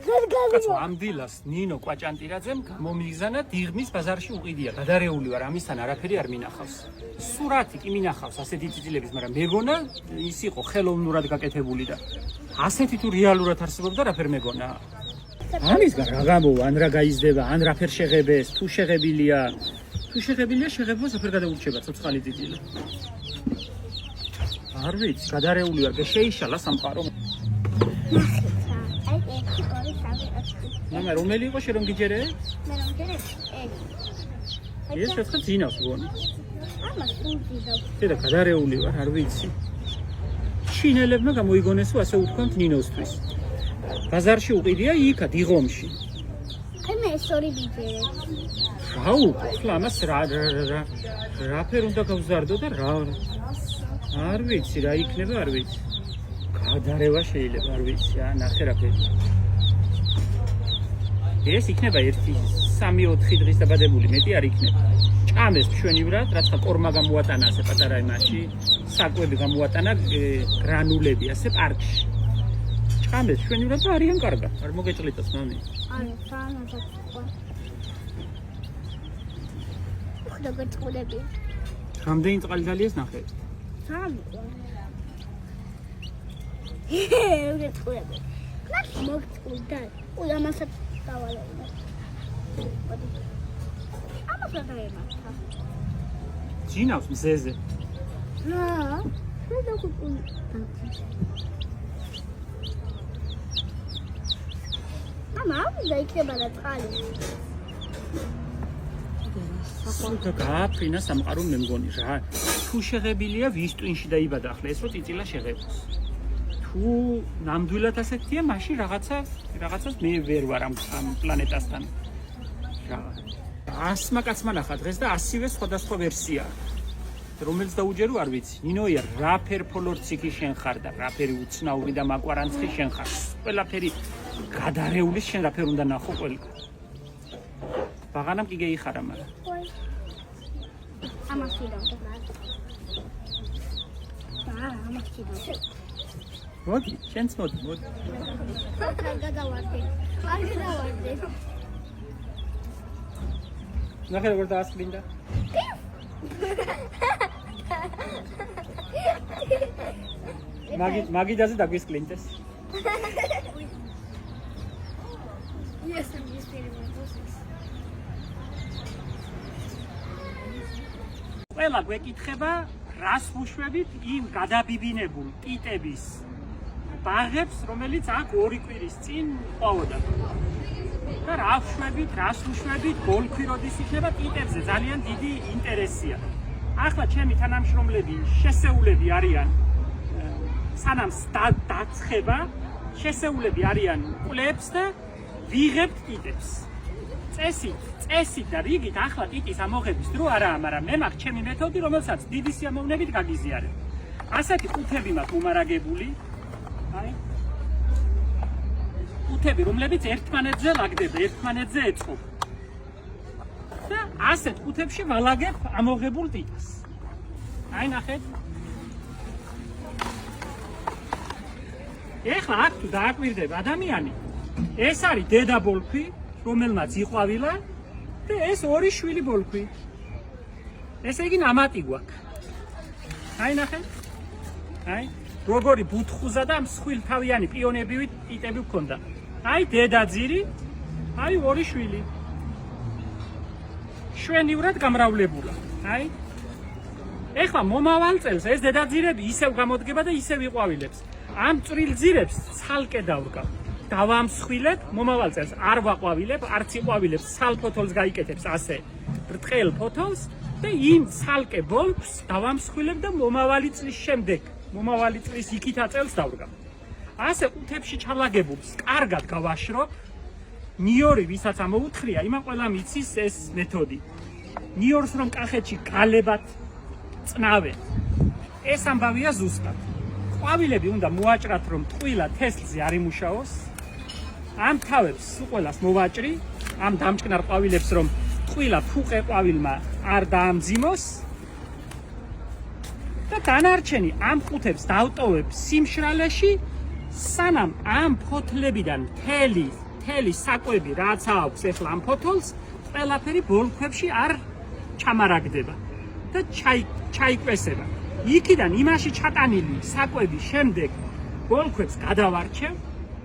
კაცო ამ დილას ნინო კვაჭანტირაძემ გამომიგზანა დიღმის ბაზარში უყიდია. გადარეული ვარ ამისთან არაფერი არ მინახავს. სურათი კი მინახავს ასეთი წიწილების, მაგრამ მეგონა ის იყო ხელოვნურად გაკეთებული და ასეთი თუ რეალურად არსებობდა რაფერ მეგონა. ამისგან რა გამოვა, ან რა გაიზრდება, ან რაფერ შეღებეს, თუ შეღებილია. თუ შეღებილია, შეღებოს რაფერ გადაურჩება ცოცხალი წიწილი. არ ვიცი, გადარეული ვარ, შეიშალა სამყარო. მაგრამ რომელი იყო შენ რომ გიჯერე? მე რომ გიჯერე? ეს ერთხელ ძინავს გონი. ამას უძინავს. და გადარეული ვარ, არ ვიცი. ჩინელებმა გამოიგონეს, ასე უთქვამთ ნინოსთვის. ბაზარში უყიდია იქა დიღომში. მე ეს ორი ვიჯერე. რაუ, ხლა ამას რაფერ უნდა გავზარდო და რა არ ვიცი, რა იქნება, არ ვიცი. გადარევა შეიძლება, არ ვიცი, ნახე რაფერი. ეს იქნება 1-3-4 დღის დაბადებული, მეტი არ იქნება. ჭამეს ჩვენივრად, რაცა კორმა გამოატანა ასე პატარა იმაში, საკვები გამოატანა გრანულები ასე პარკში. ჭამეს ჩვენივრად და არიან კარგად. არ მოგეჭლიტოს მამი. არა, სანაცად ყო. ხოდა გაწყვეტები. რამდენი წყალი დალიეს ნახე? სამი. გაწყვეტები. ნახე მოგწყვეტა. ой, ამასაც დავალეო. ამასაც დაემართა. ძინავს მზეზე. რა? მე დაგუყუნ. მამა, დაიქნება რა წყალი. სულთა გააფრინა სამყარო მე მგონი რა. თუ შეღებილია ვის ტვინში დაიბადა ახლა ეს რო წიწილა შეღებოს. თუ ნამდვილად ასეთია, მაშინ რაღაცას მე ვერ ვარ ამ პლანეტასთან. რა. 100 კაცმა ნახა დღეს და 100-ვე სხვადასხვა ვერსია. რომელიც დაუჯერო არ ვიცი. ნინოია, რაფერ ფოლორციკი შენ ხარ და რაფერი უცნაური და მაკვარანცხი შენ ხარ. ყველაფერი გადარეული შენ რაფერ უნდა ნახო ყველგან. ბაღანამ კი გეიხარა მაგრამ. ამას ვიდავდა. ამას ვიდავდა. მოდი, შენც მოდი. არ გადავარდე. არ გადავარდე. ნახე როგორ დაასპლინდა. მაგიდაზე დაგვისკლინდეს. ყველა გვეკითხება, რას ვუშვებით იმ გადაბიბინებულ ტიტების ბაღებს, რომელიც აქ 2 კვირის წინ ყვაოდა. და რა ვშვებით, რას ვუშვებით, ბოლქვი როდის იქნება ტიტებზე ძალიან დიდი ინტერესია. ახლა ჩემი თანამშრომლები შესეულები არიან სანამ დაცხება, შესეულები არიან კვლებს და ვიღებთ ტიტებს. წესით და რიგით ახლა ტიტის ამოღების დრო არაა, მაგრამ მე მაქვს ჩემი მეთოდი, რომელსაც დიდი სიამოვნებით გაგიზიარებ. ასეთი ყუთები მაქვს უმარაგებული. აი ყუთები, რომლებიც ერთმანეთზე ლაგდება, ერთმანეთზე ეწყობა. და ასეთ ყუთებში ვალაგებ ამოღებულ ტიტას. აი ნახეთ. ეხლა აქ თუ დააკვირდება ადამიანი, ეს არის დედა ბოლქვი, რომელმაც იყვავილა და ეს 2 შვილი ბოლქვი. ესე იგი ნამატი გვაქვს. აი ნახეთ. აი როგორი ბუთხუზა და მსხვილთავიანი პიონებივი ტიტები გქონდა. აი დედაძირი, აი 2 შვილი. შვენივრად გამრავლებულა. აი ეხლა მომავალ წელს ეს დედაძირები ისევ გამოდგება და ისევ იყვავილებს. ამ წვრილ ძირებს ცალკე დავრგავ. დავამსხვილებ, მომავალ წელს არ ვაყვავილებ, არც იყვავილებს, სალ ფოთოლს გაიკეთებს ასე. ბრტყელ ფოთოლს და იმ ცალკე ბოლქვს დავამსხვილებ და მომავალი წლის შემდეგ, მომავალი წლის იქით აწელს დავრგავ. ასე ყუთებში ჩალაგებულს კარგად გავაშრობ. ნიორი, ვისაც ამოუთხრია, იმან ყველა მიცის ეს მეთოდი. ნიორს რომ კახეთში გალებად წნავენ. ეს ამბავია ზუსტად. ყვავილები უნდა მოაჭრათ, რომ ტყუილა თესლზე არ იმუშაოს. ამ თავებს უყველას მოვაჭრი, ამ დამჭკნარ ყვავილებს, რომ ტყუილა ფუყე ყვავილმა არ დაამძიმოს. და დანარჩენი ამ ყუთებს დავტოვებ სიმშრალეში, სანამ ამ ფოთლებიდან მთელი საკვები რაც აქვს ახლა ამ ფოთოლს ყველაფერი ბოლქვებში არ ჩამარაგდება და ჩაიკვესება. იქიდან იმაში ჩატანილი საკვების შემდეგ ბოლქვებს გადავარჩევ,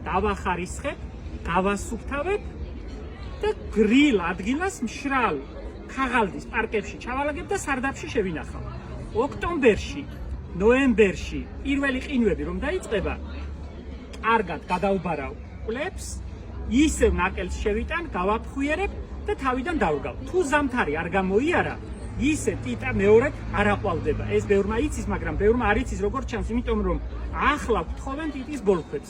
დავახარისხებ, გავასუფთავებ და გრილ ადგილას მშრალ ქაღალდის პარკებში ჩავალაგებ და სარდაფში შევინახავ. ოქტომბერში, ნოემბერში პირველი ყინვები რომ დაიწყება, კარგად გადავბარავ კვლებს, ისევ ნაკელს შევიტან, გავაფხვიერებ და თავიდან დავგავ. თუ ზამთარი არ გამოიარა, ისე ტიტა მეორედ არ აყვავდება. ეს ბევრმა იცის, მაგრამ ბევრმა არ იცის როგორც ჩანს, იმიტომ რომ ახლა გთხოვენ ტიტის ბოლქვებს.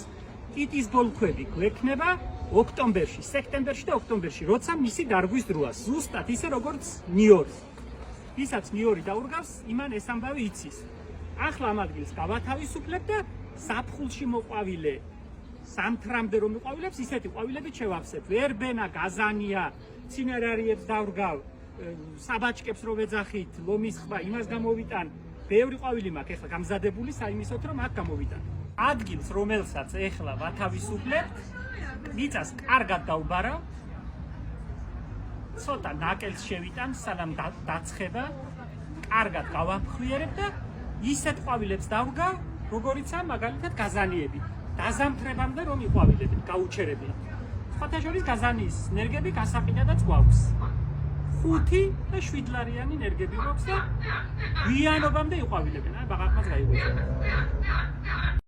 ტიტის ბოლქვები გვექნება ოქტომბერში, სექტემბერში და ოქტომბერში, როცა მისი დარგვის დროა. ზუსტად ისე როგორც ნიორს. ვისაც ნიორი დაურგავს, იმან ეს ამბავი იცის. ახლა ამ ადგილს გავათავისუფლებ და ზაფხულში მოყვავილე სამთრამდე რომ მიყვავილებს, ისეთი ყვავილებით შევავსებ. ვერბენა, გაზანია, ცინერარიებს დავრგავ, საბაჭკებს რო ვეძახით, ლომის ხვა, იმას გამოვიტან. ბევრი ყვავილი მაქვს ახლა გამზადებული საიმისოთ, რომ აქ გამოვიტან. ადგილს, რომელსაც ახლა ვათავისუფლებთ, მიწას კარგად დავბარავ, ცოტა ნაკელს შევიტან, სანამ დაცხება, კარგად გავაფხვიერებ და ისეთ ყვავილებს დავგავ, როგორიცაა მაგალითად გაზანიები. დაზამთრებამდე რომ იყვავილებით, გაუჩერებია. სხვათა შორის გაზანიის ნერგები გასაყიდადაც გვაქვს. 5 და 7 ლარიანი ნერგები გვაქვს და გვიანობამდე იყვავილებენ. აი ბაღაკმაც გაიღვიძა.